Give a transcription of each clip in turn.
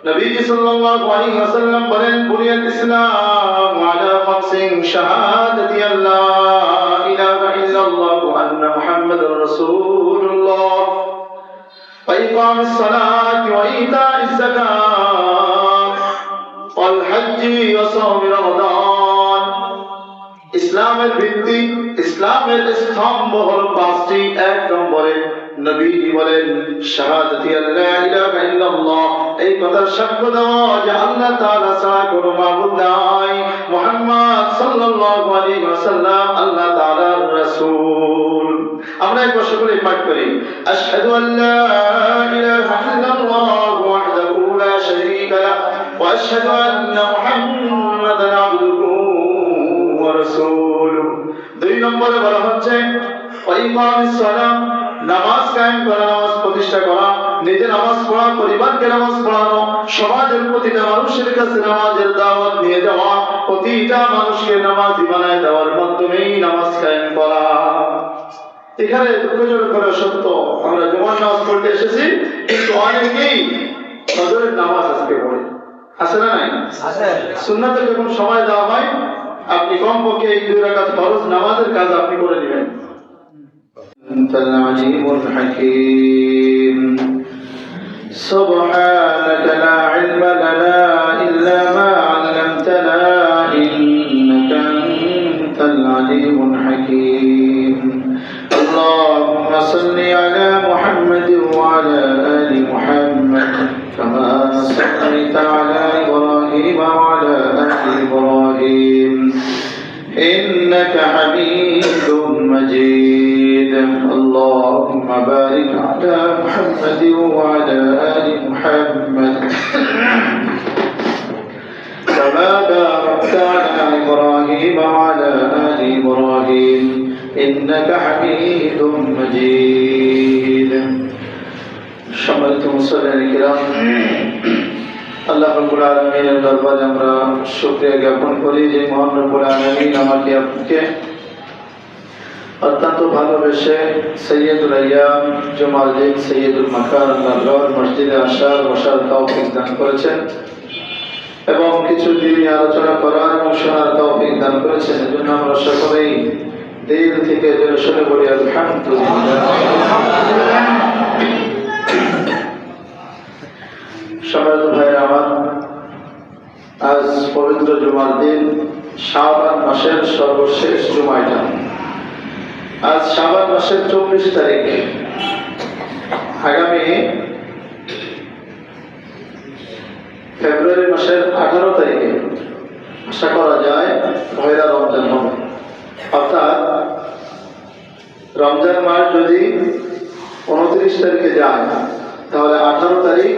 নবীজি সাল্লাল্লাহু আলাইহি ওয়াসাল্লাম বলেন, বুনিয়াল ইসলাম আলা খামসিন শাহাদাতি আল্লা ইলাহা ইল্লাল্লাহ ওয়া আন্না মুহাম্মাদুর রাসূলুল্লাহ ওয়া ইকামিস সালাতি ওয়া ইতাইজ যাকাত ওয়াল হজ্জি ওয়া সাওমি রমাদান। ইসলামের ভিত্তি, ইসলামের স্তম্ভ হলো পাঁচটি। এক নম্বরে নবীজি বলেন শাহাদাতি আল্লা ইলাহা ইল্লাল্লাহ, এই কথার সাক্ষ্য দেওয়া যে আল্লাহ তাআলা ছাড়া কোনো মাবুদ নাই, মুহাম্মদ সাল্লাল্লাহু আলাইহি ওয়াসাল্লাম আল্লাহ তাআলার রাসূল। আমরা একবার সকলে পাঠ করি, আশহাদু আল্লা ইলাহা ইল্লাল্লাহ ওয়াহদাহু লা শারীকা লাহু ওয়া আশহাদু আন্না মুহাম্মাদান আবদুহু ওয়া রাসূলুহু। দুই নম্বরে বলা হচ্ছে ওয়া ইকামিস সালাত, নামাজ কায়েম করা, নামাজ প্রতিষ্ঠা করা, নিজে নামাজ পড়া, পরিবারকে নামাজ পড়ানো, সমাজের প্রতিটা মানুষের কাছে নামাজের দাওয়াত নিয়ে যাওয়া, প্রতিটা মানুষকে নামাজি বানায় দেওয়ার মাধ্যমেই নামাজ কায়েম করা। এখানে দুঃখজনক করে সত্য, আমরা জুমার নামাজ পড়তে এসেছি কিন্তু অনেকেই ফজরের নামাজ আজকে পড়ে, আছে না নাই? সুন্নাতে যখন সময় দেওয়া হয় আপনি কমপক্ষে এই 2 রাকাত ফরজ নামাজের কাজ আপনি করে নেবেন। أنت العليم الحكيم سبحانك لا علم لنا إلا ما علمتنا إنك أنت العليم الحكيم اللهم صل على محمد وعلى آل محمد كما صليت على إبراهيم وعلى آل إبراهيم إنك حميد مجيد اللهم بارك على محمد وعلى آل محمد كما باركت على إبراهيم وعلى آل إبراهيم إنك حميد مجيد সম্মানিত মুসল্লিয়ান কিরাম, আল্লাহ রাব্বুল আলামিনের দরবারে আমরা শুকরিয়া জ্ঞাপন করি যে মহান রব্বুল আলামিন আমাকে আপনাকে অত্যন্ত ভালোবেসে সৈয়দুল আইয়াম জুমার দিন সৈয়দুল মাকান আল্লাহর মসজিদে আসার বসার তৌফিক দান করেছেন এবং কিছু দিনই আলোচনা করার এবং শোনার তৌফিক দান করেছেন। এজন্য আমরা সকলেই দিল থেকে জোরে শুনে বলি আলহামদুলিল্লাহ। সম্মানিত ভাইরা আমার, আজ পবিত্র জুমার দিন, শাবান মাসের সর্বশেষ জুমাটা। আজ শাবান মাসের 24 তারিখ। আগামী ফেব্রুয়ারি মাসের 18 তারিখে আশা করা যায় পহেলা রমজান হবে। অর্থাৎ রমজান মাস যদি 29 তারিখে যায় তাহলে 18 তারিখ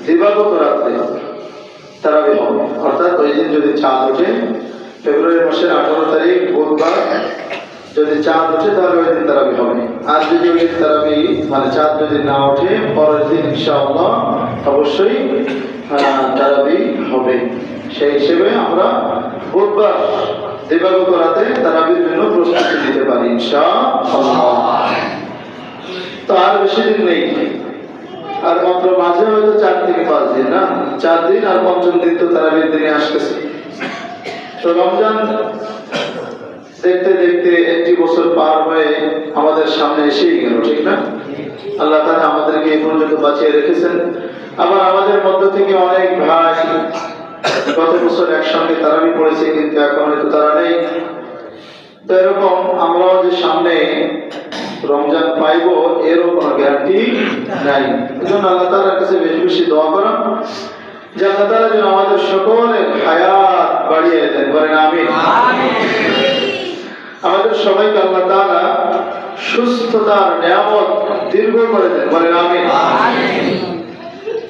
দিবাগত রাত্রে তারাবি হবে। অর্থাৎ ওই দিন যদি চাঁদ ওঠে, ফেব্রুয়ারি মাসের 18 তারিখ বুধবার যদি চাঁদ ওঠে তাহলে ওই দিন তারাবি হবে। আর যদি ওই দিন তারাবি মানে চাঁদ যদি না ওঠে পরের দিন ইনশাআল্লাহ অবশ্যই তারাবি হবে। সেই হিসেবে আমরা বুধবার দিবাগত রাতে তারাবির জন্য প্রস্তুতি নিতে পারি ইনশাআল্লাহ। তো আর বেশি দিন নেই, আর মাত্র মাঝে হয়তো 4 থেকে 5 দিন, না 4 দিন, আর 5ম দিন তো তারাবির দিনে আসতেছে। তো রমজান দেখতে দেখতে 1 বছর পার হয়ে আমাদের সামনে এসেই গেল, ঠিক না? আল্লাহ তাআলা আমাদেরকে এই পর্যন্ত বাঁচিয়ে রেখেছেন। আবার আমাদের মধ্য থেকে অনেক ভাই গত বছর একসঙ্গে তারাবি পড়েছে কিন্তু এখন হয়তো তারা নেই। তো এরকম আমরাও যে সামনে রমজান পাইব এরও কোনো গ্যারান্টি নাই। এজন্য আল্লাহ তাআলার কাছে বেশি বেশি দোয়া করা যে আল্লাহ তাআলা যেন আমাদের সকলের হায়াত বাড়িয়ে দেন, বলেন আমিন। আমাদের সবাইকে আল্লাহ তাআলা সুস্থতার নিয়ামত দীর্ঘ করে দেন, বলেন আমিন।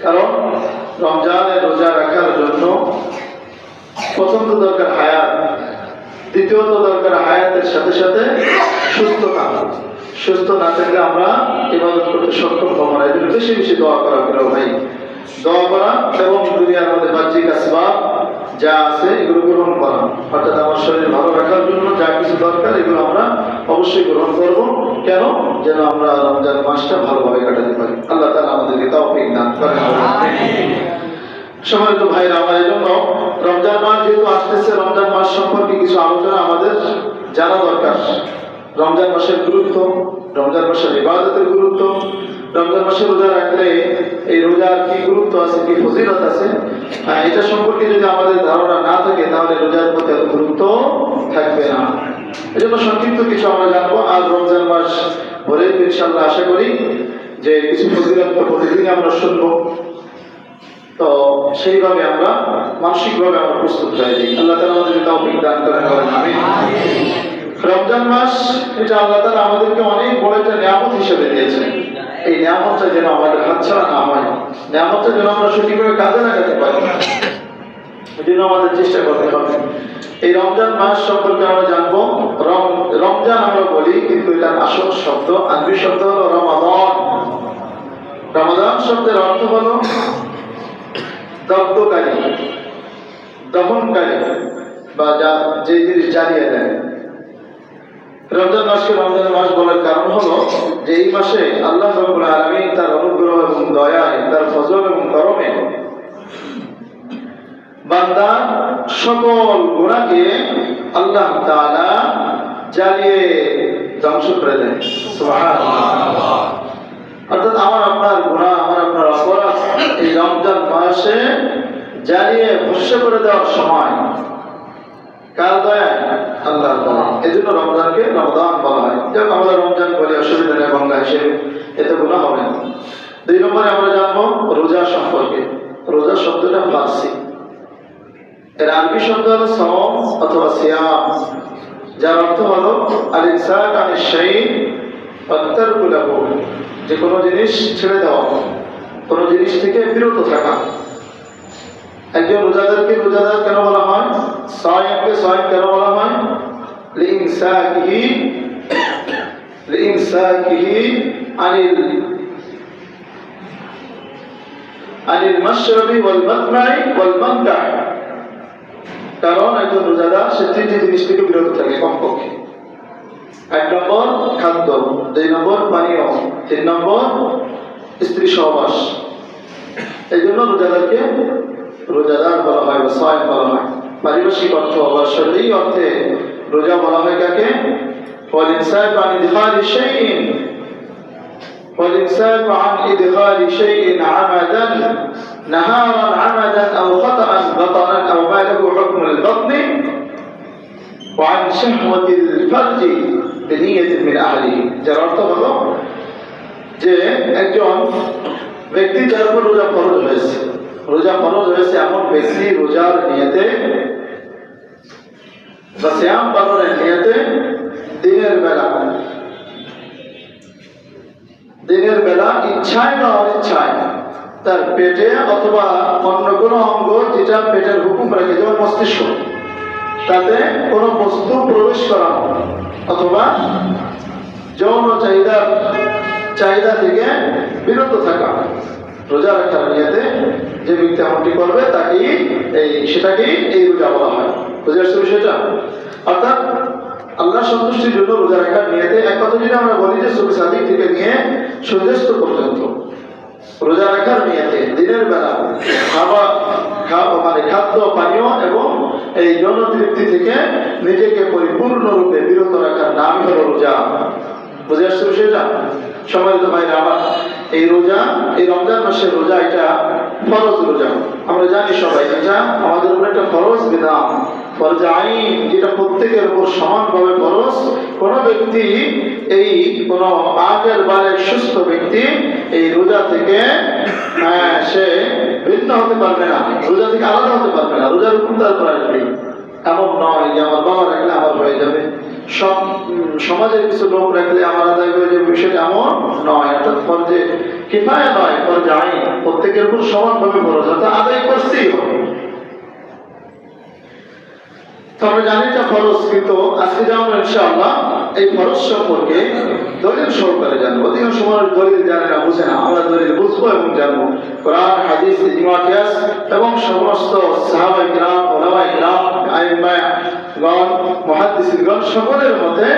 কারণ রমজানে রোজা রাখার জন্য প্রথম তো দরকার হায়াত, দ্বিতীয়ত দরকার হায়াতের সাথে সাথে সুস্থতা। সুস্থ না থাকলে আমরা ইবাদত করতে সক্ষম হব না। এজন্য বেশি বেশি দোয়া করা ভাই, দোয়া করা এবং দুনিয়ার মধ্যে বাহ্যিক আসবাব যা আছে এগুলো গ্রহণ করা। অর্থাৎ আমার শরীর ভালো রাখার জন্য যা কিছু দরকার এগুলো আমরা অবশ্যই গ্রহণ করব। কেন? যেন আমরা রমজান মাসটা ভালোভাবে কাটাতে পারি। আল্লাহ তাআলা আমাদেরকে তৌফিক দান করেন। সম্মানিত ভাইরা আমার, এই জন্য রমজান মাস যেহেতু আসতেছে, রমজান মাস সম্পর্কে কিছু আলোচনা আমাদের জানা দরকার। রমজান মাসের গুরুত্ব, রমজান মাসের ইবাদতের গুরুত্ব, রমজান মাসে রোজা রাখলে এই রোজার কি গুরুত্ব আছে, কি ফজিলত আছে, এটা সম্পর্কে যদি আমাদের ধারণা না থাকে তাহলে রোজার প্রতি এত গুরুত্ব থাকবে না। এই জন্য সংক্ষিপ্ত কিছু আমরা জানবো। আজ রমজান মাস ভরে ইনশাআল্লাহ আশা করি যে কিছু ফজিলত প্রতিদিন আমরা শুনবো। তো সেইভাবে আমরা মানসিকভাবে আমরা প্রস্তুত হয়ে যাই। আল্লাহ তাআলা আমাদেরকে তৌফিক দান করেন, আমিন। রমজান মাস এটা আল্লাহ তাআলা আমাদেরকে অনেক বড় একটা নিয়ামত হিসেবে দিয়েছেন। এই নিয়ামতটা যেন আমাদের হাতছাড়া না হয়, নিয়ামতটা যেন আমরা সঠিকভাবে কাজে লাগাতে পারি, এই জন্য আমাদের চেষ্টা করতে হবে। এই রমজান মাস সম্পর্কে আমরা জানবো। রমজান আমরা বলি, কিন্তু এটার আসল শব্দ, আরবি শব্দ হলো রমাদান। রমাদান শব্দের অর্থ হলো দগ্ধকারী, দহনকারী, বা যে জিনিস জ্বালিয়ে দেয়। রমজান মাসকে রমজান মাস বলার কারণ হলো যে এই মাসে আল্লাহ রাব্বুল আলামিন তার অনুগ্রহ এবং দয়ায়, তার ফজল এবং করমে বান্দার সকল গুনাহকে আল্লাহ তাআলা জ্বালিয়ে ধ্বংস করে দেয়। সুবহানাল্লাহ। অর্থাৎ আমার আপনার গুনাহ, আমার আপনার অপরাধ এই রমজান মাসে জ্বালিয়ে ভস্ম করে দেওয়ার সময় কার দয়া? আল্লাহর দয়া। এই জন্য রমজানকে রমাদান বলা হয়। যাক, আমরা রমজান বলি, অসুবিধা নেই বাংলা হিসেবে, এতে গুনাহ হবে না। 2 নম্বরে আমরা জানবো রোজা সম্পর্কে। রোজা শব্দটা ফার্সি, এর আরবি শব্দ হলো সাওম অথবা সিয়াম, যার অর্থ হলো আল-ইমসাক আনিশ শাই' ওয়া তারকু লাহু, যে কোনো জিনিস ছেড়ে দেওয়া, কোনো জিনিস থেকে বিরত থাকা। একজন রোজাদারকে রোজাদার কেন বলা হয়? সায়েমকে সায়েম কেন বলা হয়? লিইমসাকিহি আনিল মাশরাবি ওয়াল মাতমাই ওয়াল মানকা। কারণ একজন রোজাদার সে 3টি জিনিস থেকে বিরত থাকে কমপক্ষে। 1 নম্বর খাদ্য, 2 নম্বর পানীয়, 3 নম্বর স্ত্রী সহবাস। এই জন্য রোজাদারকে রোজাদার বলা হয় বা সায়েম বলা হয়। পারিভাষিক অর্থ বা শরীয়ী অর্থে রোজা বলা হয় কাকে? ওয়াল-ইমসাক আন ইদখালি শাইইন, ওয়াল-ইমসাক আন ইদখালি শাইইন আমাদান নাহারান আমাদান আও খাতাআন বাতানান আও মা লাহু হুকম আল-বাতন ওয়া আন শাহওয়াতিল ফারজি বিনিয়াতিন মিন আহলিহি। যার অর্থ হলো যে একজন ব্যক্তি যার উপর রোজা ফরজ হয়েছে, রোজা ফরজ হয়েছে এমন ব্যক্তি রোজার নিয়তে বা সিয়াম পালনের নিয়তে দিনের বেলা ইচ্ছায় বা অনিচ্ছায় তার পেটে অথবা অন্য কোনো অঙ্গ যেটা পেটের হুকুম রাখে, যেমন মস্তিষ্ক, তাতে কোনো বস্তু প্রবেশ করানো অথবা যৌন চাহিদা থেকে বিরত থাকা, রোজা রাখার নিয়তে যে ব্যক্তি এমনটি করবে সেটাকেই এই রোজা বলা হয়। বুঝে আসছে বিষয়টা? অর্থাৎ আল্লাহ সন্তুষ্টির জন্য রোজা রাখার নিয়তে, এক কথা যদি আমরা বলি যে সুবহ সাদিক থেকে নিয়ে সূর্যাস্ত পর্যন্ত রোজা রাখার নিয়তে দিনের বেলা খাদ্য পানীয় এবং এই যৌন তৃপ্তি থেকে নিজেকে পরিপূর্ণরূপে বিরত রাখার নামই হলো রোজা। বুঝে আসছে বিষয়টা? সম্মানিত ভাইরা আমার, এই রোজা, এই রমজান মাসের রোজা, এটা ফরজ রোজা। আমরা জানি সবাই এটা আমাদের উপর একটা ফরজ বিধান, ফরজ আইন, যেটা প্রত্যেকের উপর সমানভাবে ফরজ। কোন ব্যক্তি, এই কোন আগের বারের সুস্থ ব্যক্তি এই রোজা থেকে সে ভিন্ন হতে পারবে না, রোজা থেকে আলাদা হতে পারবে না। রোজার হুকুম তার উপর আসবে। এমন নয় যে আমার বাবা রাখলে আমার হয়ে যাবে, সব সমাজের কিছু লোক রাখলে আমার আদায় হয়ে যাবে, বিষয়টা এমন নয়। অর্থাৎ ফরজে কিফায়া নয়, ফরজে আইন, প্রত্যেকের উপর সমানভাবে ফরজ, অর্থাৎ আদায় করতেই হবে। তো আমরা জানি এটা ফরজ, কিন্তু আজকে যেমন ইনশাআল্লাহ এই ফরজ সম্পর্কে দলিল সহকারে জানবো। অধিকাংশ সময় দলিল জানে না, বুঝে না। আমরা দলিল বুঝবো এবং জানবো। কোরআন, হাদিস, ইজমা, কিয়াস এবং সমস্ত সাহাবায়ে কিরাম, উলামায়ে কিরাম, আইম্মায়ে গণ, মুহাদ্দিসিনগণ সকলের মধ্যে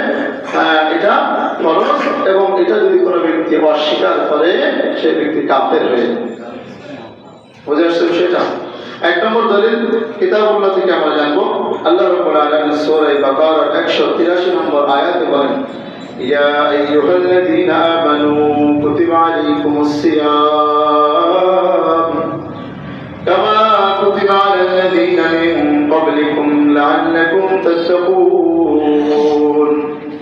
এটা ফরজ, এবং এটা যদি কোনো ব্যক্তি অস্বীকার করে সেই ব্যক্তি কাফের হয়ে যায়। বুঝে আসছে সেটা? এক নম্বর দলিল কিতাবুল্লাহ থেকে আমরা জানবো, আল্লাহ রাব্বুল আলামিন সূরা বাকারা 183 নম্বর আয়াতে বলেন, ইয়া আইয়ুহাল্লাযীনা আমানু কুতিবা আলাইকুমুস সিয়াম কামা কুতিবা আলাল্লাযীনা মিন ক্বাবলিকুম লাআল্লাকুম তাত্তাকুন।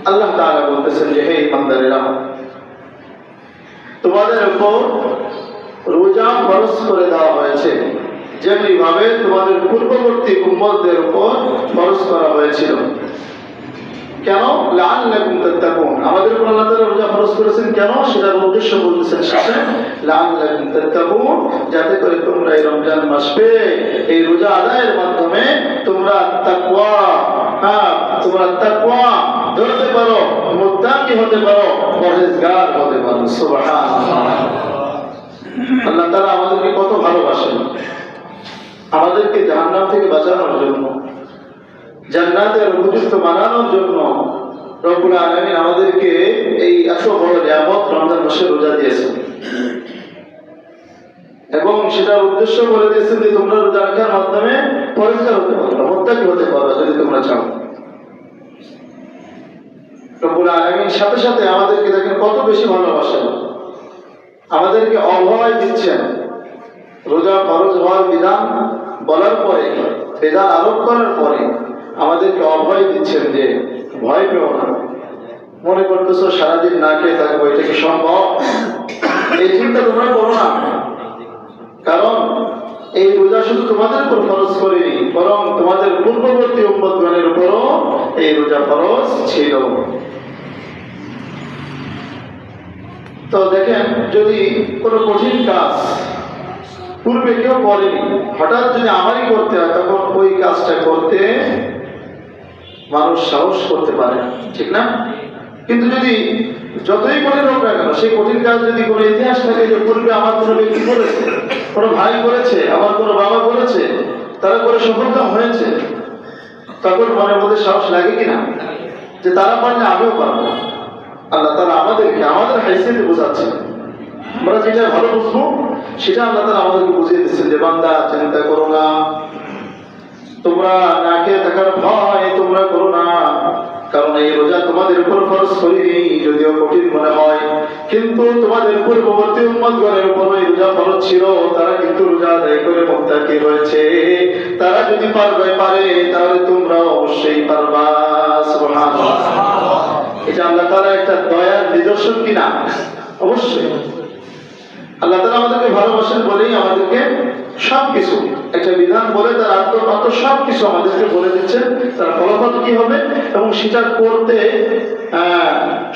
আল্লাহ তাআলা বলতেছেন যে হে বান্দারা, তোমাদের উপর রোজা ফরজ করে দেওয়া হয়েছে যেমনি ভাবে তোমাদের পূর্ববর্তী উম্মতদের উপর ফরজ করা হয়েছিল। কেন? লাআল্লাকুম তাত্তাকুন, আমাদের উপর আল্লাহ তাআলা রোজা ফরজ করেছেন কেন, সেটার উদ্দেশ্য বলতেছেন শেষে, লাআল্লাকুম তাত্তাকুন, যাতে করে তোমরা এই রমজান মাস পেয়ে এই রোজা আদায়ের মাধ্যমে তোমরা তাকওয়া ধরতে পারো, মুত্তাকি হতে পারো, পরহেজগার হতে পারো। সুবহানাল্লাহ। আল্লাহ তাআলা আমাদেরকে কত ভালোবাসেন, আমাদেরকে জাহান্নাম থেকে বাঁচানোর জন্য, জান্নাতের উপযুক্ত বানানোর জন্য রব্বুল আলামিন আমাদেরকে এই এত বড় নিয়ামত রমজান মাসে রোজা দিয়েছেন এবং সেটার উদ্দেশ্য বলে দিয়েছেন যে তোমরা রোজা রাখার মাধ্যমে পরিষ্কার হতে পারো, মুত্তাকি হতে পারো যদি তোমরা চাও। রব্বুল আলামিন সাথে সাথে আমাদেরকে দেখেন কত বেশি ভালোবাসেন, আমাদেরকে অভয় দিচ্ছেন। রোজা ফরজ হওয়ার বিধান বলার পরে, বিধান আরোপ করার পরে আমাদেরকে অভয় দিচ্ছেন যে ভয় পেও না। মনে করতেছো সারাদিন না খেয়ে থাকবো, এটা কি সম্ভব? এই চিন্তা তোমরা করো না, কারণ এই রোজা শুধু তোমাদের উপর ফরজ করেনি, বরং তোমাদের পূর্ববর্তী উম্মতগণের উপরও এই রোজা ফরজ ছিল। তো দেখেন, যদি কোনো কঠিন কাজ পূর্বে কেউ করেনি, হঠাৎ যদি আমারই করতে হয়, তখন ওই কাজটা করতে মানুষ সাহস করতে পারে, ঠিক না? কিন্তু যদি যতই কঠিন হোক না কেন, সেই কঠিন কাজ যদি কোনো ইতিহাস থাকে যে পূর্বে আমার কোনো ব্যক্তি করেছে, কোনো ভাই করেছে, আমার কোনো বাবা করেছে, তারা করে সফলতা হয়েছে, তখন মনের মধ্যে সাহস লাগে কিনা যে তারা পারলে আমিও পারবো। আল্লাহ তাআলা আমাদেরকে আমাদের হাইসিয়তে বোঝাচ্ছে, আমরা যেটা ভালো বুঝবো সেটা আল্লাহ তাআলা আমাদেরকে বুঝিয়ে দিচ্ছেন যে বান্দা চিন্তা করো না, তোমরা না খেয়ে থাকার ভয় তোমরা করো না, কারণ এই রোজা তোমাদের উপর ফরজ করিনি, যদিও কঠিন মনে হয়, কিন্তু তোমাদের পূর্ববর্তী উম্মতগণের উপর এই রোজা ফরজ ছিল, তারা কিন্তু রোজা আদায় করে মুত্তাকি হয়েছে। তারা যদি পারে তাহলে তোমরা অবশ্যই পারবা। সুবহানাল্লাহ। এটা আল্লাহ তাআলা একটা দয়ার নিদর্শন কিনা? অবশ্যই। আল্লাহ তাআলা আমাদেরকে ভালোবাসেন বলেই আমাদেরকে সবকিছু একটা বিধান বলে তার আত্মপাত্র সবকিছু আমাদেরকে বলে দিচ্ছেন, তার ফলাফল কি হবে এবং সেটা করতে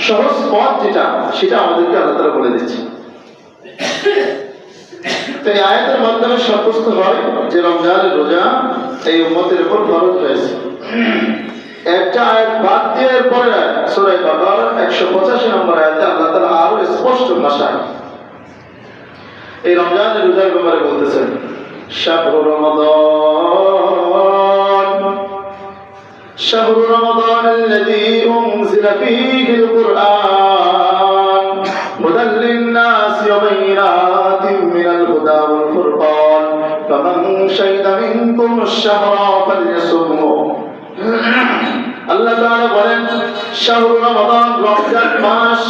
সহজ পথ যেটা, সেটা আমাদেরকে আল্লাহ তাআলা বলে দিচ্ছে। তো এই আয়াতের মাধ্যমে সাব্যস্ত হয় যে রমজানের রোজা এই উম্মতের উপর ফরজ হয়েছে। একটা আয়াত বাদ দেওয়ার পরে সূরা বাকারা 185 নম্বর আয়াতে আল্লাহ তাআলা আরো স্পষ্ট ভাষায় এই রমজানের রোজার ব্যাপারে বলতেছেন, শাহরু রমাদান আল্লাযী উনজিলা ফীহিল কুরআন হুদাল লিন-নাসি ওয়া বাইয়িনাতিন মিনাল হুদা ওয়াল ফুরকান ফামান শাহিদা মিনকুমুশ শাহরা ফালইয়াসুমহু। আল্লাহ তাআলা বলেন, শাহরু রমাদান, রমজান মাস,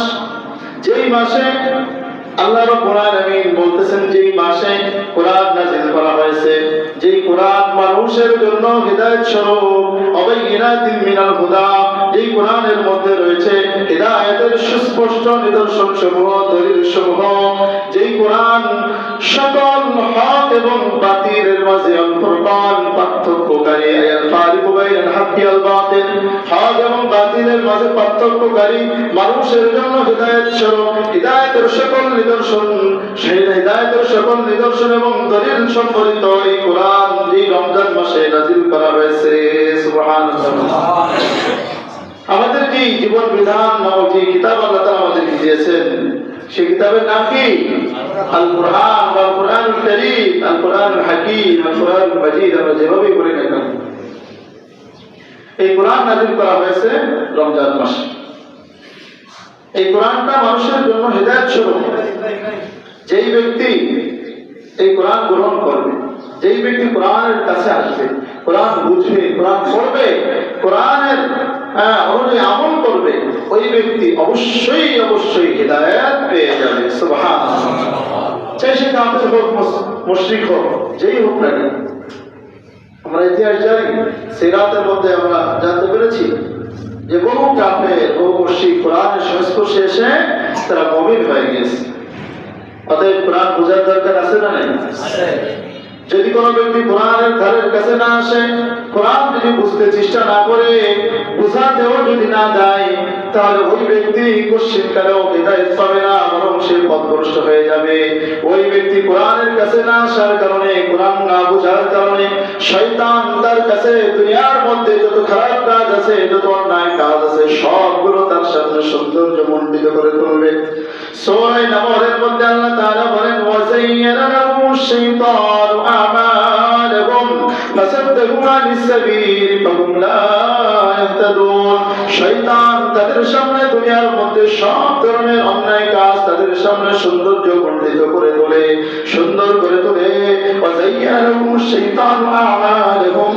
যেই মাসে আল্লাহ রাব্বুল আলামিন বলতেছেন যেই মাসে কোরআন নাযিল করা হয়েছে, যেই কোরআন মানুষের জন্য হিদায়াত স্বরূপ, অবাইয়িনাতিন মিনাল হুদা, যেই কোরআনের মধ্যে রয়েছে হিদায়াতের সুস্পষ্ট নিদর্শন সমূহ, দলিল সমূহ, যেই কোরআন সকল হক এবং বাতিলের মাঝে আল ফুরকান, পার্থক্যকারী, আল ফারিকু বাইনাল হাক্কি ওয়াল বাতিল, হক এবং বাতিলের মাঝে পার্থক্যকারী, মানুষের জন্য হিদায়াত স্বরূপ, হিদায়াতের সকল নিদর্শন, সেই হিদায়াতের সকল নিদর্শন এবং দলিল সম্বলিত এই কোরআন এই রমজান মাসে নাযিল করা হয়েছে। সুবহানাল্লাহ। আমাদের যে জীবন বিধান নামক যে কিতাব আল্লাহ তাআলা আমাদেরকে দিয়েছেন, সেই কিতাবের নাম কি? আল কুরআন, আল কুরআনুল কারীম, আল কুরআনুল হাকীম, আল কুরআনুল মাজিদ, আমরা যেভাবে বলি না কেন, এই কোরআন নাযিল করা হয়েছে রমজান মাসে। এই কোরআনটা মানুষের জন্য হিদায়াত স্বরূপ। যেই ব্যক্তি এই কোরআন গ্রহণ করবে, যেই ব্যক্তি কোরআনের কাছে আসবে, কোরআন বুঝবে, কোরআন পড়বে, কোরআনের অনুযায়ী আমল করবে, ওই ব্যক্তি অবশ্যই অবশ্যই হিদায়াত পেয়ে যাবে। সুবহানাল্লাহ। চাই সে কাফের হোক, মুশরিক হোক, যেই হোক না কেন। আমরা ইতিহাস জানি, সিরাতের মধ্যে আমরা জানতে পেরেছি যে বহু কাফের, বহু মুশরিক কোরআনের সংস্পর্শে এসে তারা মুমিন হয়ে গেছে। অতএব কোরআন বোঝার দরকার আছে না নাই? যদি কোনো ব্যক্তি কোরআনের ধারের কাছে না আসে, কোরআন যদি বুঝতে চেষ্টা না করে, বুঝাতেও যদি না দেয়, তাহলে ওই ব্যক্তি কোশ্চিনকালেও হিদায়াত পাবে না, বরং সে পথভ্রষ্ট হয়ে যাবে। ওই ব্যক্তি কোরআনের কাছে না আসার কারণে, কোরআন না বোঝার কারণে শয়তান তার কাছে দুনিয়ার মধ্যে যত খারাপ কাজ আছে, যত অন্যায় কাজ আছে, সবগুলো তার সামনে সৌন্দর্য মণ্ডিত করে তুলবে। সূরা নামলের মধ্যে আল্লাহ তাআলা বলেন, ওয়াযায়্যানা লাহুমুশ শাইতানু আমালাহুম ফাসাদ্দাহু আনিস সাবিল ফাহুম লা ইয়াহতাদুন। শয়তান তাদের সামনে দুনিয়ার মধ্যে সব ধরনের অন্যায় কাজ তাদের সামনে সৌন্দর্য মণ্ডিত করে তোলে, সুন্দর করে তোলে। ওয়াযায়্যানা লাহুমুশ শাইতানু আমালাহুম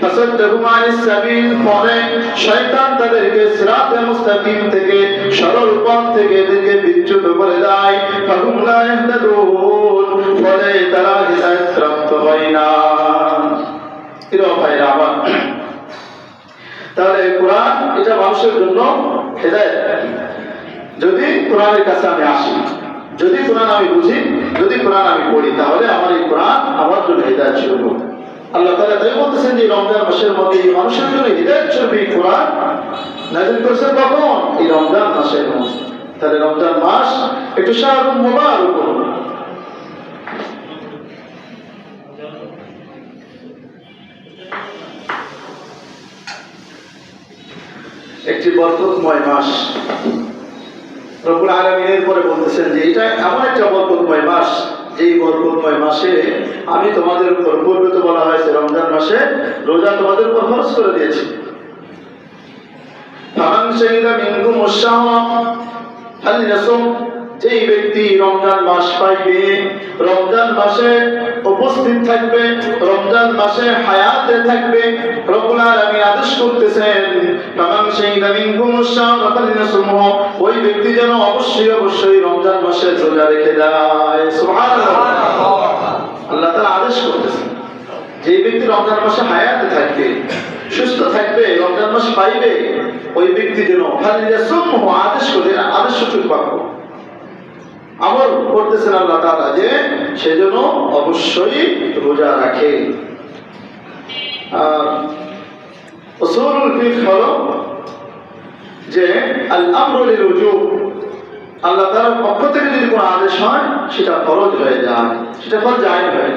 ফাসাদ্দাহু আনিস সাবিল, পরে শয়তান তাদেরকে সিরাতে মুস্তাকিম থেকে, সরল পথ থেকে এদেরকে বিচ্যুত করে দেয়। ফাহুম লা ইয়াহতাদুন, ফলে তারা হিদায়াত প্রাপ্ত হয় না। প্রিয় ভাইরা আমার, তাহলে কোরআন এটা মানুষের জন্য হিদায়াত। যদি কোরআনের কাছে আমি আসি, যদি কোরআন আমি বুঝি, যদি কোরআন আমি পড়ি, তাহলে আমার এই কোরআন আমার জন্য হিদায়াত স্বরূপ। আল্লাহ তাআলা তাই বলতেছেন যে রমজান মাসের মধ্যে এই মানুষের জন্য হিদায়াত স্বরূপ এই কোরআন নাযিল করেছেন। কখন? এই রমজান মাসের মধ্যে। তাহলে রমজান মাস একটু শাহরুল মুবারক করুন। একটি বরকতময় মাস। রব্বুল আলামিন এরপরে বলতেছেন যে এটা এমন একটা বরকতময় মাস, যেই বরকতময় মাসে আমি তোমাদের উপর, পূর্বে তো বলা হয়েছে রমজান মাসে রোজা তোমাদের উপর ফরজ করে দিয়েছি। ফামান শাহিদা মিনকুমুশ শাহরা ফালইয়াসুম, যেই ব্যক্তি রমজান মাস পাইবে, রমজান মাসে উপস্থিত থাকবে, রমজান মাসে হায়াতে থাকবে, রব্বুল আলামিন আদেশ করতেছেন ফামান শাহিদা মিনকুমুশ শাহরা ফালইয়াসুমহু, ওই ব্যক্তি যেন অবশ্যই অবশ্যই রমজান মাসে রোজা রেখে দেয়। সুবহানাল্লাহ। আল্লাহ তাআলা আদেশ করতেছেন যেই ব্যক্তি রমজান মাসে হায়াতে থাকবে, সুস্থ থাকবে, রমজান মাস পাইবে, ওই ব্যক্তি যেন ফালইয়াসুমহু, আদেশ করে, আদেশ সূচক বাক্য আমল করতেছেন আল্লাহ তাআলা যে সেজন্য অবশ্যই রোজা রাখে। উসুলুল ফিকহ হলো যে আল আমরু লিল উজুব, আল্লাহ তাআলার পক্ষ থেকে যদি কোনো আদেশ হয় সেটা ফরজ হয়ে যায়, সেটা ফরজ আইন হয়।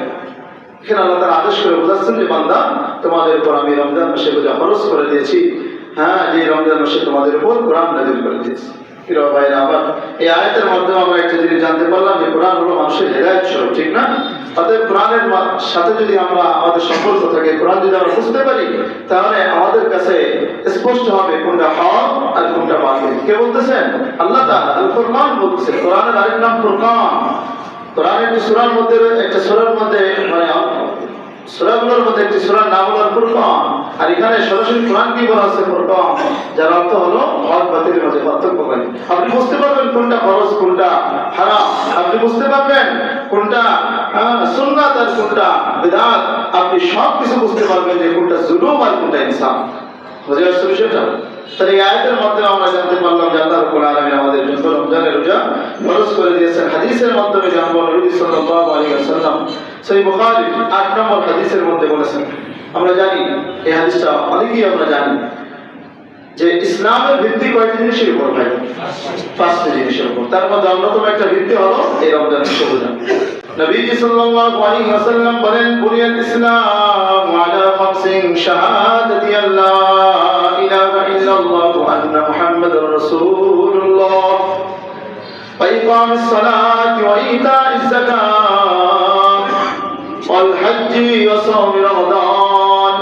এখানে আল্লাহ তাআলা আদেশ করে বোঝাচ্ছেন যে বান্দা, তোমাদের উপর আমি রমজান মাসে রোজা ফরজ করে দিয়েছি। হ্যাঁ, যে রমজান মাসে তোমাদের উপর কোরআন নাযিল করে দিয়েছি। প্রিয় ভাইরা আমার, এই আয়াতের মাধ্যমে আমরা একটা জিনিস জানতে পারলাম যে কোরআন হলো মানুষের হেদায়েত স্বরূপ, ঠিক না? অতএব কোরআনের সাথে যদি আমরা, আমাদের সম্পর্ক থাকে, কোরআন যদি আমরা বুঝতে পারি, তাহলে আমাদের কাছে স্পষ্ট হবে কোনটা হক আর কোনটা বাতিল। কে বলতেছেন? আল্লাহ তাআলা আল ফুরকান বলতেছেন। কোরআনের আরেক নাম ফুরকান। কোরআনের একটি সূরার মধ্যে, একটা সূরার মধ্যে, মানে সূরাগুলোর মধ্যে একটি সূরার নাম হলো ফুরকান, আর এখানে সরাসরি কোরআন কি বলা আছে? ফুরকান, যার অর্থ হলো হক বাতিলের মাঝে পার্থক্যকারী। আপনি বুঝতে পারবেন কোনটা ফরজ, কোনটা হারাম, আপনি বুঝতে পারবেন কোনটা সুন্নাত আর কোনটা বিদআত, আপনি সব কিছু বুঝতে পারবেন যে কোনটা জুলুম আর কোনটা ইনসাফ। বুঝে আসছে বিষয়টা? তাহলে এই আয়াতের মাধ্যমে আমরা জানতে পারলাম যে আল্লাহ রাব্বুল আলামিন আমাদের জন্য রমজানের রোজা ফরজ করে দিয়েছেন। হাদিসের মাধ্যমে জানবো নবী সাল্লাল্লাহু আলাইহি ওয়াসাল্লাম সহিহ বুখারী 8 নম্বর হাদিসের মধ্যে বলেছেন। আমরা জানি এই হাদিসটা অনেকেই আমরা জানি যে ইসলামের ভিত্তি কয়টি জিনিসের উপর ভাই? 5টি জিনিসের উপর। তার মধ্যে অন্যতম একটা ভিত্তি হলো এই রমজান মাসের রোজা। নবীজি সাল্লাল্লাহু আলাইহি ওয়াসাল্লাম বলেন, বুনিয়াল ইসলাম আলা খামসিন শাহাদাতি আল্লা ইলাহা ইল্লাল্লাহু ওয়া আন্না মুহাম্মাদুর রাসূলুল্লাহ ওয়া ইকামিস সালাতি ওয়া ইতাইজ যাকাত ওয়াল হজ্জি ওয়া সাওমি রমাদান।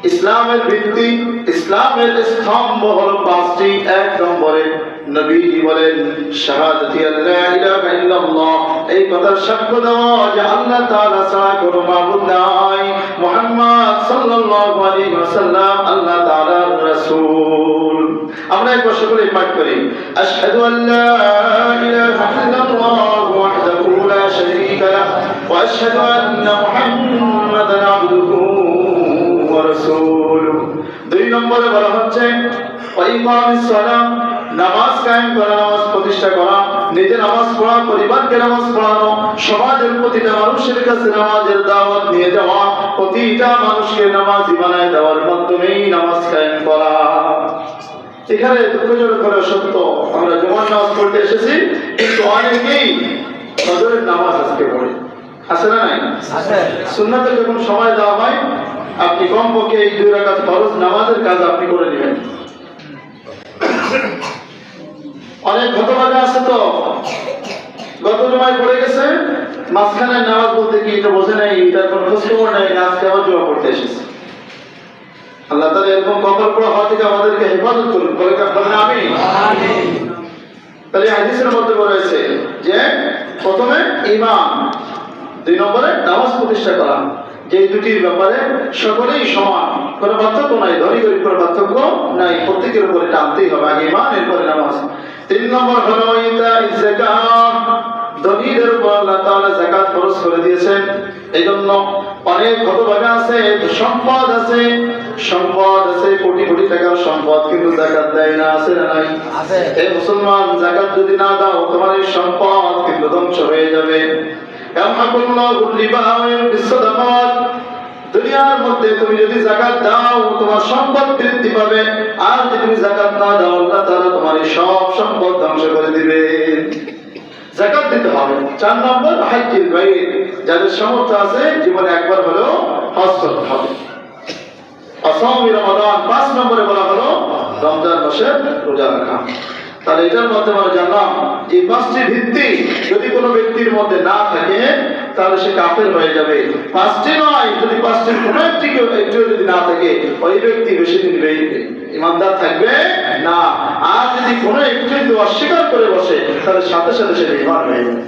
ইসলামের ভিত্তি, ইসলামের স্তম্ভ হলো 5টি। 1 নম্বরে নবীজি বলেন শাহাদাতি আল্লা ইলাহা ইল্লাল্লাহ, এই কথার সাক্ষ্য দেওয়া যে আল্লাহ তাআলা ছাড়া কোনো মাবুদ নাই, মুহাম্মদ সাল্লাল্লাহু আলাইহি ওয়াসাল্লাম আল্লাহ তাআলার রাসূল। আমরা একবার সকলে পাঠ করি আশহাদু আল্লা ইলাহা ইল্লাল্লাহ ওয়াহদাহু লা শারীকা লাহু ওয়া আশহাদু আন্না মুহাম্মাদান আবদুহু ওয়া রাসূলুহু। দুই নম্বরে বলা হচ্ছে ইকামিস সালাম, নামাজ কায়েম করা, নামাজ প্রতিষ্ঠা করা, নিজে নামাজ পড়া, পরিবারকে নামাজ পড়ানো, সমাজের প্রতিটা মানুষের কাছে নামাজের দাওয়াত নিয়ে যাওয়া, প্রতিটা মানুষকে নামাজি বানায় দেওয়ার মাধ্যমেই নামাজ কায়েম করা। এখানে দুঃখজনক করে সত্য, আমরা জুমার নামাজ পড়তে এসেছি কিন্তু অনেকেই ফজরের নামাজ আজকে পড়ে, আছে না নাই? সুন্নাতে যখন সময় দেওয়া হয় আপনি কমপক্ষে এই 2 রাকাত ফরজ নামাজের কাজ আপনি করে নেবেন। অনেক ঘটনা আছে তো, গত জুমায় পড়ে গেছে, মাঝখানে নামাজ বলতে কি এটা বোঝে নাই, এটার কোনো খোঁজখবর নাই, আজকে আবার জুমা পড়তে এসেছে। আল্লাহ তাআলা এরকম কপাল পোড়া হওয়া থেকে আমাদেরকে হেফাজত করুন, বলেন আমিন। তাহলে হাদিসের মধ্যে বলেছে যে প্রথমে ঈমান, 2 নম্বরে নামাজ প্রতিষ্ঠা করা, যে দুটির ব্যাপারে সকলেই সমান, কোনো পার্থক্য নাই, ধনী গরিব কোনো পার্থক্য নাই, প্রত্যেকের উপরে টানতেই হবে, আগে ঈমান এরপরে নামাজ। 3 নম্বর হলো ইতাইজ যাকাত, ধনীদের উপর আল্লাহ তাআলা যাকাত ফরজ করে দিয়েছেন। এইজন্য অনেক হতভাগা আছে, সম্পদ আছে কোটি কোটি টাকার সম্পদ, কিন্তু যাকাত দেয় না, আছে না নাই? এই মুসলমান, যাকাত যদি না দাও তোমার এই সম্পদ কিন্তু ধ্বংস হয়ে যাবে। দুনিয়ার মধ্যে তুমি যদি যাকাত দাও তোমার সম্পদ বৃদ্ধি পাবে, আর যদি তুমি যাকাত না দাও আল্লাহ তাআলা তোমার এই সব সম্পদ ধ্বংস করে দিবে। যাকাত দিতে হবে। 4 নম্বর হাজ্জুল বাইত, যাদের সামর্থ্য আছে জীবনে একবার হলেও হজ করতে হবে। আসামি রমাদান, 5 নম্বরে বলা হলো রমজান মাসের রোজা রাখা। তাহলে এটার মধ্যে আমরা জানলাম এই 5টি ভিত্তি যদি কোনো ব্যক্তির মধ্যে না থাকে তাহলে সে কাফের হয়ে যাবে। 5টি নয়, যদি 5টির কোনো একটি যদি না থাকে ওই ব্যক্তি বেশি দিন ইমানদার থাকবে না। আর যদি কোনো একটু অস্বীকার করে বসে তাহলে সাথে সাথে সে বেঈমান হয়ে যাবে।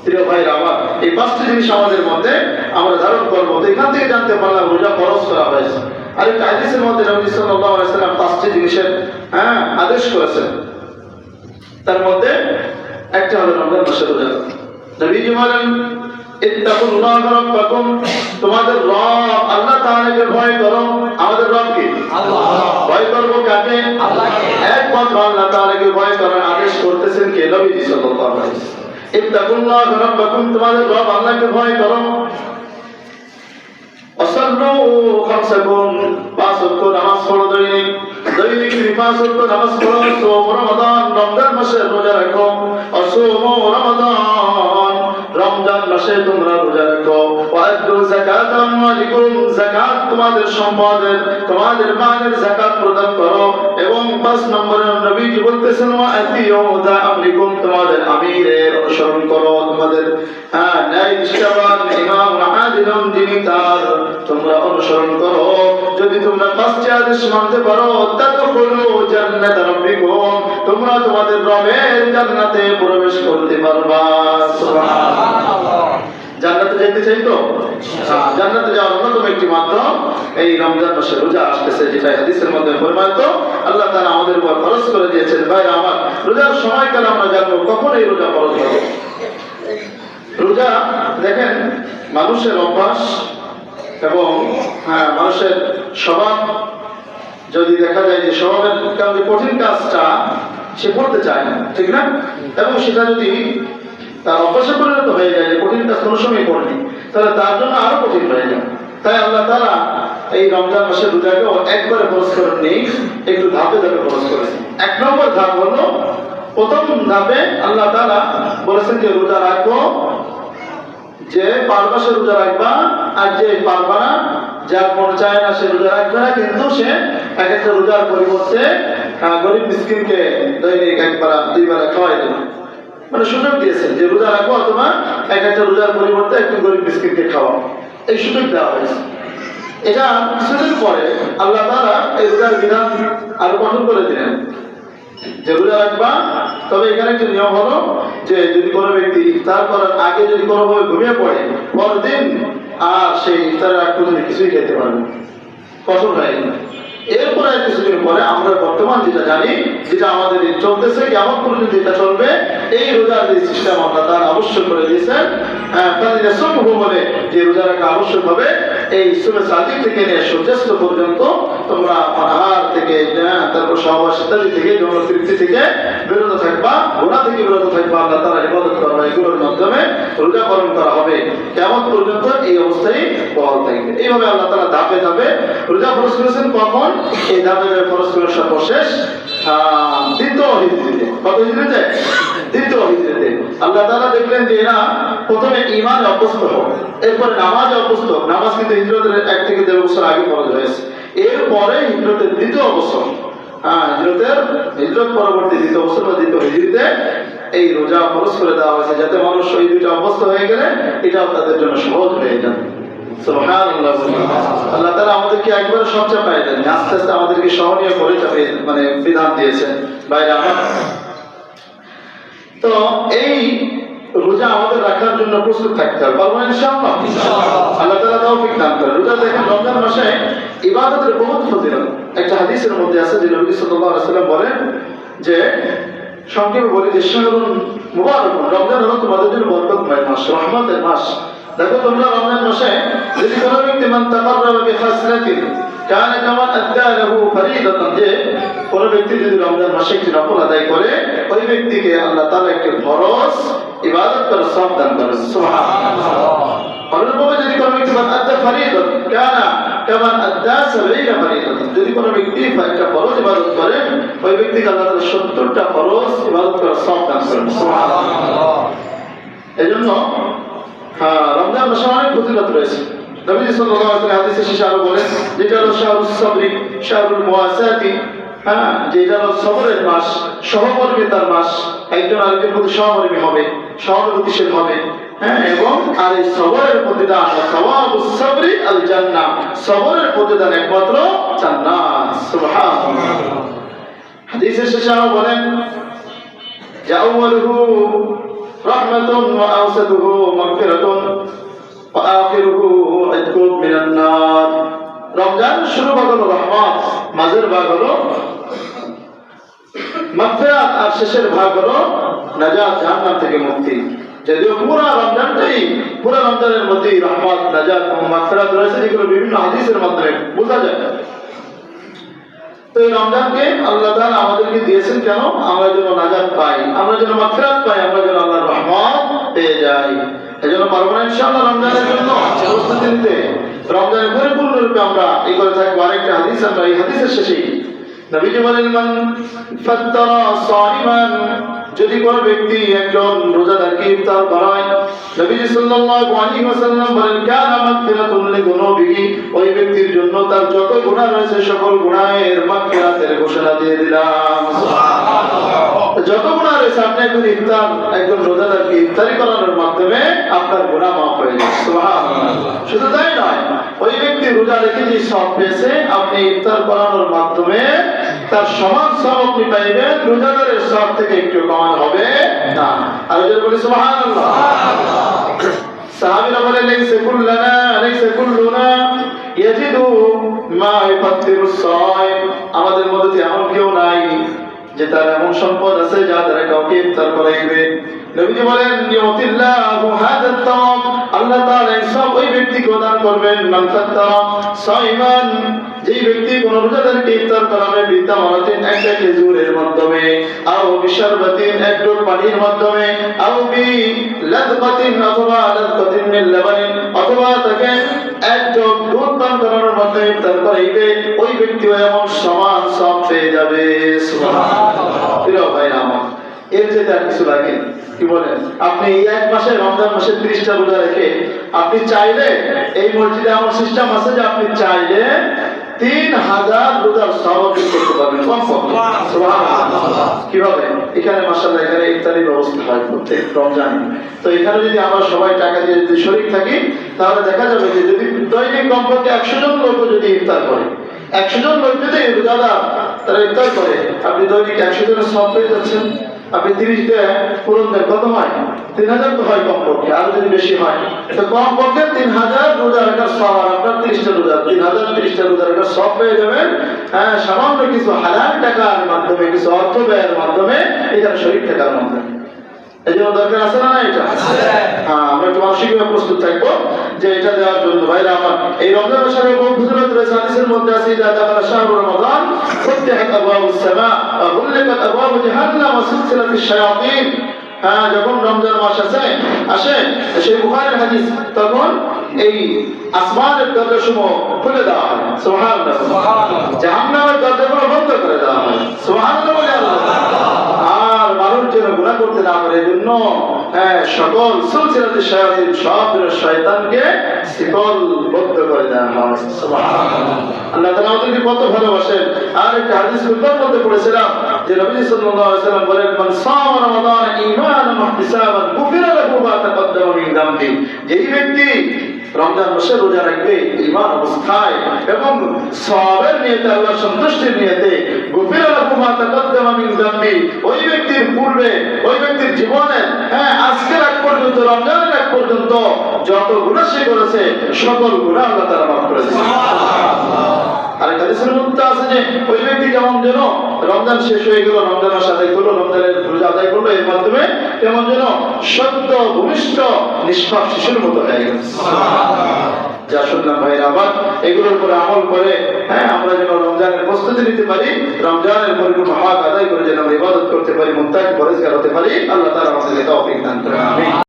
প্রিয় ভাইরা আমার, এই 5টি জিনিস আমাদের মধ্যে আমরা ধারণ করবো। তো এখান থেকে জানতে পারলাম রোজা ফরজ করা হয়েছে। আর একটা হাদিসের মধ্যে নবী সাল্লাল্লাহু আলাইহি ওয়াসাল্লাম 5টি জিনিসের আদেশ করেছেন, তার মধ্যে একটা হলো রমজান মাসের রোজা। নবীজি বলেন ইত্তাকুল্লাহ রাব্বাকুম, তোমাদের রব আল্লাহ তাআলাকে ভয় করো। আমাদের রব কি? আল্লাহ। ভয় করব কাকে? আল্লাহকে। একমাত্র আল্লাহ তাআলাকে ভয় করার আদেশ করতেছেন কে? নবীজি সাল্লাল্লাহু আলাইহি ওয়াসাল্লাম। ইত্তাকুল্লাহ রাব্বাকুম, তোমাদের রব আল্লাহকে ভয় করো। অসাল্লু খামসাকুম, 5 ওয়াক্ত নামাজ পড়ো দৈনিক। 5 ওয়াক্ত নামাজ পড়ো। সোম রমাদান, রমজান মাসে রোজা রাখো। অসুম রমাদান, রমজান মাসে তোমরা রোজা রাখো। ওয়াদু যাকাত আমওয়ালিকুম, যাকাত তোমাদের সম্পদের, তোমাদের মালের যাকাত প্রদান করো। এবং 5 নম্বরে নবীজি বলতেছেন ওয়াতিউ দা আমরিকুম, তোমাদের আমিরের অনুসরণ করো, তোমাদের ন্যায় নিষ্ঠাবান ইমাম আদিলম যিনি তার তোমরা অনুসরণ করো। যদি তোমরা 5টি আদেশ মানতে পারো তাদখুলু জান্নাত রাব্বিকুম, তোমরা তোমাদের রবের জান্নাতে প্রবেশ করতে পারবা। সুবহানাল্লাহ। জান্নাতে যেতে চাই তো? জান্নাতে যাওয়ার অন্যতম একটি মাধ্যম এই রমজান মাসে রোজা আসতেছে, যেটা হাদিসের মধ্যে প্রমাণিত। আল্লাহ তাআলা আমাদের উপর ফরজ করে দিয়েছেন। ভাই আমার, রোজার সময়কাল আমরা জানবো কখন এই রোজা ফরজ হবে। রোজা দেখেন মানুষের অভ্যাস এবং মানুষের স্বভাব, যদি দেখা যায় যে স্বভাবের কারণে কঠিন কাজটা সে করতে চায় না, ঠিক না? এবং সেটা যদি তার অভ্যাসে পরিণত হয়ে যায় যে কঠিন কাজ কোনো সময় করেনি, তাহলে তার জন্য আরো কঠিন হয়ে যায়। তাই আল্লাহ তাআলা এই রমজান মাসের রোজাকেও একবারে ফরজ করেননি, একটু ধাপে ধাপে ফরজ করেছেন। 1 নম্বর ধাপ হলো, প্রথম ধাপে আল্লাহ তাআলা বলেছেন যে রোজা রাখবো, যে পারবা সে রোজা রাখবা, আর যে পারবা না, যার মন চায় না সে রোজা রাখবে না, কিন্তু সে এক একটা রোজার পরিবর্তে গরিব মিসকিনকে দৈনিক 1 বেলা 2 বেলা খাওয়াই দেবে। মানে সুযোগ দিয়েছেন যে রোজা রাখবো অথবা এক একটা রোজার পরিবর্তে একটু গরিব মিসকিনকে খাওয়াও, এই সুযোগ দেওয়া হয়েছে। এটা কিছুদিন পরে আল্লাহ তাআলা এই রোজার বিধান আরো কঠোর করে দিলেন। যে রোজা রাখবা, তবে এখানে একটা নিয়ম হলো যে যদি কোনো ব্যক্তি ইফতার করার আগে যদি কোনোভাবে ঘুমিয়ে পড়ে, পরের দিন আর সেই ইফতারের আগ পর্যন্ত কিছুই খেতে পারবে, কঠোর হয়ে যাবে। এরপরে কিছুদিন পরে আমরা বর্তমান যেটা জানি, যেটা আমাদের চলতেছে কেমন পর্যন্ত যেটা চলবে, এই রোজার যে সিস্টেম আমরা তার আবশ্যক করে দিয়েছেন, বলে যে রোজা রাখা আবশ্যক হবে। এই সুবে সাদিক থেকে নিয়ে সূর্যাস্ত পর্যন্ত তোমরা পানাহার থেকে, তারপর সহবাস ইত্যাদি থেকে, যৌন তৃপ্তি থেকে বিরত থাকবা, ঘোড়া থেকে বিরত থাকবা, আল্লাহ তাআলা ইবাদত করবা, এগুলোর মাধ্যমে রোজা পালন করা হবে। কেমন পর্যন্ত এই অবস্থায় বহাল থাকবে। এইভাবে আল্লাহ তাআলা ধাপে ধাপে রোজা ফরজ করেছেন। কখন? এই ধাপে ধাপে ফরজ করার সর্বশেষ দ্বিতীয় হিজরিতে। কত হিজরিতে? দ্বিতীয় হিজরিতে আল্লাহ তাআলা দেখলেন যে এরা প্রথমে ঈমানে অভ্যস্ত হবে, এরপরে নামাজে অভ্যস্ত। নামাজ কিন্তু হিজরতের 1 থেকে 1.5 বছর আগে ফরজ হয়েছে। এরপরে হিজরতের দ্বিতীয় বছর, হিজরত পরবর্তী দ্বিতীয় বছর বা দ্বিতীয় হিজরিতে এই রোজা ফরজ করে দেওয়া হয়েছে, যাতে মানুষ ওই দুইটা অভ্যস্ত হয়ে গেলে এটাও তাদের জন্য সহজ হয়ে যাবে। সুবহানাল্লাহ। আল্লাহ তাআলা আমাদেরকে একবারে সব চাপায় দেন, আস্তে আস্তে আমাদেরকে সহনীয় করে মানে বিধান দিয়েছেন। বাইরে আমার তো এই রোজা আমাদের রাখার জন্য প্রস্তুত থাকতে হবে, পারবো না ইনশাআল্লাহ? আল্লাহ তাআলা তৌফিক দান করেন। রোজা দেখেন রমজান মাসে ইবাদতের বহুত ফজিলত। একটা হাদিসের মধ্যে আছে যে নবী সাল্লাল্লাহু আলাইহি ওয়াসাল্লাম বলেন যে, সংক্ষেপে বলি যে শাহরুন মুবারাক, রমজান হলো তোমাদের জন্য বরকতময় মাস, রহমতের মাস। দেখো তোমরা রমজান মাসে যদি কোনো ব্যক্তি মান তাকাররাবা বিখাসলাতিন কানা কামান আদা লাহু ফরিদাতান, যে কোনো ব্যক্তি যদি রমজান মাসে একটি নফল আদায় করে, ওই ব্যক্তিকে আল্লাহ তাআলা একটি ফরজ ইবাদত করার সওয়াব দান করেন। সুবহানাল্লাহ। অনুরূপভাবে যদি কোনো ব্যক্তি মান আদা ফরিদাতান কানা কামান আদা 70 ফরিদাতান, যদি কোনো ব্যক্তি একটা ফরজ ইবাদত করে, ওই ব্যক্তিকে আল্লাহ তাআলা 70টা ফরজ ইবাদত করার সওয়াব দান করেন। সুবহানাল্লাহ। এজন্য রমজান মাসে অনেক ফজিলত রয়েছে। নবী সাল্লাল্লাহু আলাইহি ওয়াসাল্লাম হাদিসে শেষে আরো বলেন, যেটা হলো শাহরুস সাবরি, শাহরুল মুওয়াসাতি, যেটা হলো সবরের মাস, সহমর্মিতার মাস। একজন আরেকজনের প্রতি সহমর্মী হবে, সহানুভূতিশীল হবে, এবং আর এই সবরের প্রতিদান, সাওয়াবুস সাবরি আল জান্নাহ, সবরের প্রতিদান একমাত্র জান্নাত। সুবহানাল্লাহ। হাদিসে শেষে আরো বলেন, আউয়ালুহু রাহমাতুন ওয়া আওসাতুহু মাগফিরাতুন ওয়া আখিরুহু ইতকুম মিনান নার। রমজান শুরু ভাগ হলো রহমত, মাঝের ভাগ হলো মাগফিরাত, আর শেষের ভাগ হলো নাজাত, জাহান্নাম থেকে মুক্তি। যদিও পুরা রমজানের মধ্যে রহমত, নাজাত এবং মাগফিরাত রয়েছে, যেগুলো বিভিন্ন হাদিসের মাধ্যমে বোঝা যায়। তো এই রমজানকে আল্লাহ তাআলা আমাদেরকে দিয়েছেন কেন? আমরা যেন নাজাত পাই, আমরা যেন মাগফিরাত পাই, আমরা যেন আল্লাহর রহমত পেয়ে যাই। এজন্য পারবো না ইনশাআল্লাহ রমজানের জন্য প্রস্তুতি নিতে। রমজানের পরিপূর্ণরূপে আমরা এই করে থাকবো। আরেকটা হাদিস, আমরা এই হাদিসের শেষেই নবীজি বলেন, মান ফাত্তারা সাইমান, যদি কোনো ব্যক্তি একজন রোজাদারকে ইফতার করায়, নবীজি সাল্লাল্লাহু আলাইহি ওয়াসাল্লাম বলেন, কানা মাগফিরাতুন লিযুনুবিহি, ওই ব্যক্তির জন্য তার যত গুনাহ রয়েছে সকল গুনাহের মাগফিরাতের ঘোষণা দিয়ে দিলাম। সুবহানাল্লাহ। যত গুনাহ রয়েছে, আপনি একজন রোজাদারকে ইফতারি করানোর মাধ্যমে আপনার গুনাহ মাফ হয়ে যাবে। সুবহানাল্লাহ। শুধু তাই নয়, ওই ব্যক্তি রোজা রেখে যে সওয়াব পেয়েছে, আপনি ইফতার করানোর মাধ্যমে তার সমান সওয়াব আপনি পাইবেন, রোজাদারের সওয়াব থেকে একটু কম হবে না। আর যদি বলি সুবহানাল্লাহ। সাহাবীরা বলেন, লাইসা কুল্লুনা ইয়াজিদু মা ইফতিরুস সাইম, আমাদের মধ্যে এমন কেউ নাই যে তার এমন সম্পদ আছে যা দ্বারা কাউকে ইফতার করাইবে। নবীজি বলেন, ইউতিল্লাহু হাদাত তাওয়াব, আল্লাহ তাআলা সব ওই ব্যক্তিকে দান করবেন, মান ফাত্তারা সাইমান, যেই ব্যক্তি কোন রোজাদারকে ইফতার করাবে, বিতামারাতিন, একটা খেজুরের মাধ্যমে, আও বিশরবাতিন, এক ডোল পানির মাধ্যমে, আও বি লাদকাতিন, অথবা লাদকাতিন মিন লাবানিন, অথবা তাকে এক জগ দুধ পান করানোর মাধ্যমে ইফতার করাইবে, ওই ব্যক্তি এমন সমান সওয়াব পেয়ে যাবে। সুবহানাল্লাহ। প্রিয় ভাইরা আমার, এর চেয়ে আর কিছু লাগে? কি বলেন? আপনি এই এক মাসে, রমজান মাসে 30টা রোজা রেখে আপনি চাইলে, এই মসজিদে আমার সিস্টেম আছে যে আপনি চাইলে 3000 রোজার সওয়াব করতে পারবেন। সুবহানাল্লাহ। কিভাবে? এখানে মাশাআল্লাহ এখানে ইফতারির ব্যবস্থা হয় প্রত্যেক রমজানে। তো এখানে যদি আমরা সবাই টাকা দিয়ে যদি শরীক থাকি, তাহলে দেখা যাবে যে যদি দৈনিক কমপক্ষে 100 জন লোক যদি ইফতার করে, 100 জন লোক যদি রোজাদার তারা ইফতার করে, আপনি দৈনিক 100 জনের সওয়াব পেয়ে যাচ্ছেন। আপনি 30 দিয়ে পূরণ দেন, কত হয়? 3000 তো হয় কমপক্ষে, আরো যদি বেশি হয় তো কমপক্ষে 3000 রোজা রাখার সওয়াব। আর আপনার 30টা রোজা, 3000 30টা রোজা রাখার সওয়াব পেয়ে যাবেন। হ্যাঁ, সামান্য কিছু হালাল টাকার মাধ্যমে, কিছু অর্থ ব্যয়ের মাধ্যমে, এখানে শরীর থাকার মাধ্যমে। এই জন্য দরকার আছে না এটা? হ্যাঁ, আমরা একটু মানসিকভাবে প্রস্তুত থাকবো যে এটা দেওয়ার জন্য। ভাইরা আমার, এই রমজান মাসের বহু ফজিলত রয়েছে। হাদিসের মধ্যে আছে ইদা দাখালা শাহরু রমাদান ফুতিহাত আবওয়াবুস সামা ওয়া গুলিকাত আবওয়াবু জাহান্নাম ওয়া সিলসিলাতুশ শায়াতিন। হ্যাঁ, যখন রমজান মাস আসে সেই বুখারীর হাদিস, তখন এই আসমানের দরজাসমূহ খুলে দেওয়া হয়। সুবহানাল্লাহ। জাহান্নামের দরজাগুলো বন্ধ করে দেওয়া হয়। সুবহানাল্লাহ। আর মানুষ যেন গুনাহ করতে না পারে, এজন্য সকল সিলসিলাতে শায়াতিন, সব শয়তানকে শিকলবদ্ধ করে দেওয়া হয়। সুবহানাল্লাহ। আল্লাহ তাআলা আমাদেরকে কত ভালোবাসেন। আর একটা হাদিস কুরআন মধ্যে পড়েছিলাম যে নবী সাল্লাল্লাহু আলাইহি ওয়াসাল্লাম বলেন, মান সামা রমাদান ঈমানান ওয়া ইহতিসাবান গুফিরা লাহু মা তাকাদ্দামা মিন যামবি। যেই ব্যক্তি রমজান মাসে রোজা রাখবে ঈমান অবস্থায় এবং সওয়াবের নিয়তে, আল্লাহর সন্তুষ্টির নিয়তে, গুফিরা লাহু মা তাকাদ্দামা মিন যামবি, ওই ব্যক্তির পূর্বে, ওই ব্যক্তির জীবনে আজকের আগ পর্যন্ত, রমজানের আগ পর্যন্ত যত গুনাহ সে করেছে সকল গুনাহ আল্লাহ তাআলা মাফ করে দিয়েছেন। আর হাদিসের মধ্যে আছে যে ওই ব্যক্তি যেমন যেন রমজান শেষ হয়ে গেল, রমজান মাস আদায় করলো, রমজানের রোজা আদায় করলো, এর মাধ্যমে কেমন যেন সদ্য ভূমিষ্ঠ নিষ্পাপ শিশুর মতো হয়ে গেল। যা শুনলাম ভাইরা আমার, এগুলোর উপরে আমল করে আমরা যেন রমজানের প্রস্তুতি নিতে পারি, রমজানের পরিপূর্ণ হক আদায় করে যেন আমরা ইবাদত করতে পারি, মুত্তাকি পরেজগার হতে পারি। আল্লাহ তাআলা আমাদেরকে তৌফিক দান করেন। আমিন।